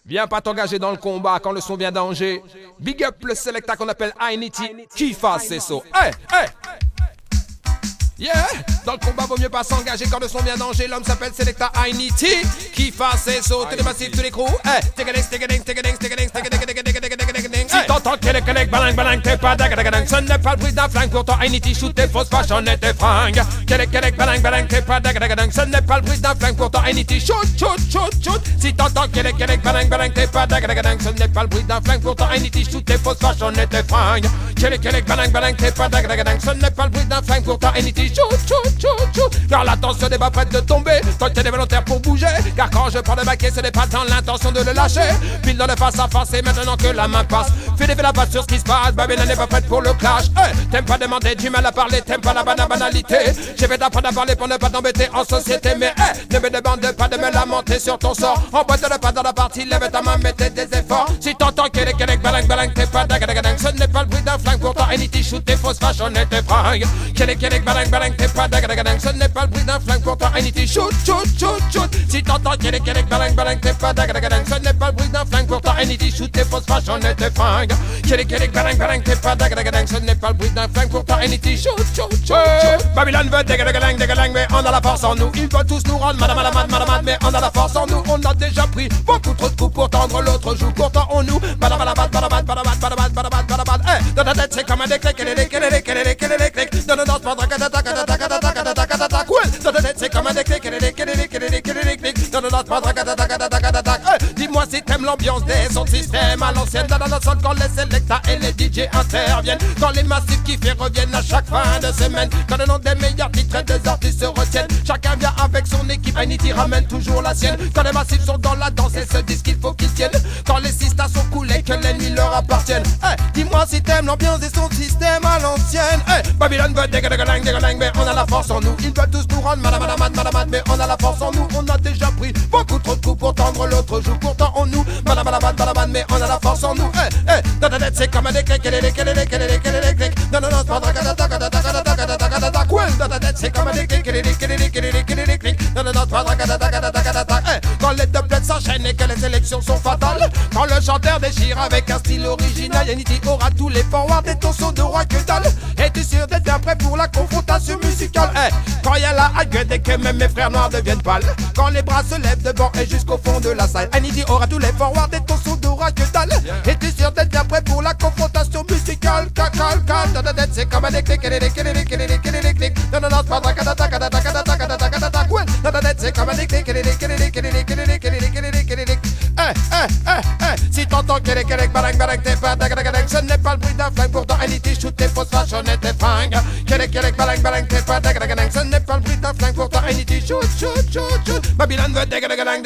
Viens pas t'engager dans le combat quand le son vient d'Angers. Big up le selecta qu'on appelle Ainiti, qui fasse ses sauts. Hey, hey. Yeah, dans le combat vaut mieux pas s'engager quand le son vient d'Angers. L'homme s'appelle Selecta Ainiti, qui fasse ses sauts. Tous les massifs, tous les crews. Hey, si t'entends kelek, balang, t'es pas dagadang. Ce n'est pas le bruit d'un flingue, pourtant Ainiti shoot tes fausses fashion et tes fringues. Kelek, balang, t'es pas dagadang. Ce n'est pas le bruit d'un flingue, pourtant Ainiti shoot. Si t'entends kelek, balang, t'es pas dagadang. Ce n'est pas le bruit d'un flingue, pourtant Ainiti shoot tes fausses fashion et tes fringues. Kelek, balang, t'es pas dagadang. Ce n'est pas le bruit d'un flingue, pourtant Ainiti shoot. Car l'attention n'est pas prête de tomber, tant que t'es volontaire pour bouger. Car quand je prends le baquet, ce n'est pas dans l'intention de le lâcher. Pile dans le face à face, et maintenant que la main passe, fais la passe sur ce qui se passe. Babylone n'est pas prête pour le clash. Hey, t'aimes pas demander, du mal à parler, t'aimes pas la banalité. J'ai fait d'apprendre à parler pour ne pas t'embêter en société. Mais hey, ne me demande pas de me lamenter sur ton sort. Emboîte le pas dans la partie, lève ta main, mettez des efforts. Si t'entends kelek, balang, t'es pas dagadang. Ce n'est pas le bruit d'un flingue, pourtant Ainiti shoot tes fausses fashion et tes fringues. Kelek, balang, t'es pas dagadang. Ce n'est pas le bruit d'un flingue, pourtant Ainiti shoot. Si t'entends kelek, balang, t'es pas dagadang. Ce n'est pas le bruit d'un flingue, pourtant Ainiti shoot tes fausses fashion et tes fringues. Kelek, balang, t'es pas dagadang. Ce n'est pas le bruit d'un flingue, pourtant Ainiti shoot. Babylone veut dégalang, mais on a la force en nous. Ils veulent tous nous rendre madame, mais on a la force en nous. On a déjà pris beaucoup trop de coups pour tendre l'autre joue. Pourtant on nous madame, dans ta tête c'est comme un déclic. Dans nos danses, dans ta tête c'est comme un déclic. Dans nos danses, dis-moi si t'aimes l'ambiance des sons de système à l'ancienne. Dans notre sol quand les selecta et les DJ interviennent. Quand les massifs qui fait reviennent à chaque fin de semaine. Quand le nom des meilleurs titres et des artistes se retiennent. Chacun vient avec son équipe, Ainiti ramène toujours la sienne. Quand les massifs sont dans la danse et se disent qu'il faut qu'ils tiennent. Quand les sistas sont coulés, que les nuits leur appartiennent. Hey, dis-moi si t'aimes l'ambiance des sons de système à l'ancienne. Hey, Babylone veut dégalang, mais on a la force en nous. Ils veulent tous nous rendre madame, mais on a la force en nous. On a déjà pris beaucoup trop de coups pour tendre l'autre joue. Pourtant on nous madame, mais on a la force en nous. Hey, dans ta tête c'est comme un déclic. Dans nos danses, dans ta tête c'est comme un déclic. Dans nos danses, quand les deux plates s'enchaînent et que les élections sont fatales. Quand le chanteur déchire avec un style original, Ainiti aura tous les forwards et ton son de roi que dalle. Es-tu sûr d'être bien prêt pour la confrontation musicale? Quand y a la hague et que même mes frères noirs deviennent pâles. Quand les bras se lèvent devant et jusqu'au fond de la salle, Ainiti aura tous les forwards et ton son de roi que dalle. Es-tu sûr d'être bien prêt pour la confrontation musicale? Dans ta tête c'est comme un déclic. Dans nos danses, dans ta tête c'est comme un déclic. Si t'entends kelek, balang, t'es pas dagadang. Ce n'est pas le bruit d'un flingue, pourtant Ainiti shoot tes fausses fashion et tes fringues. Kelek, balang, t'es pas dagadang. Ce n'est pas le bruit d'un flingue, pourtant Ainiti shoot. Babylone veut dégalang.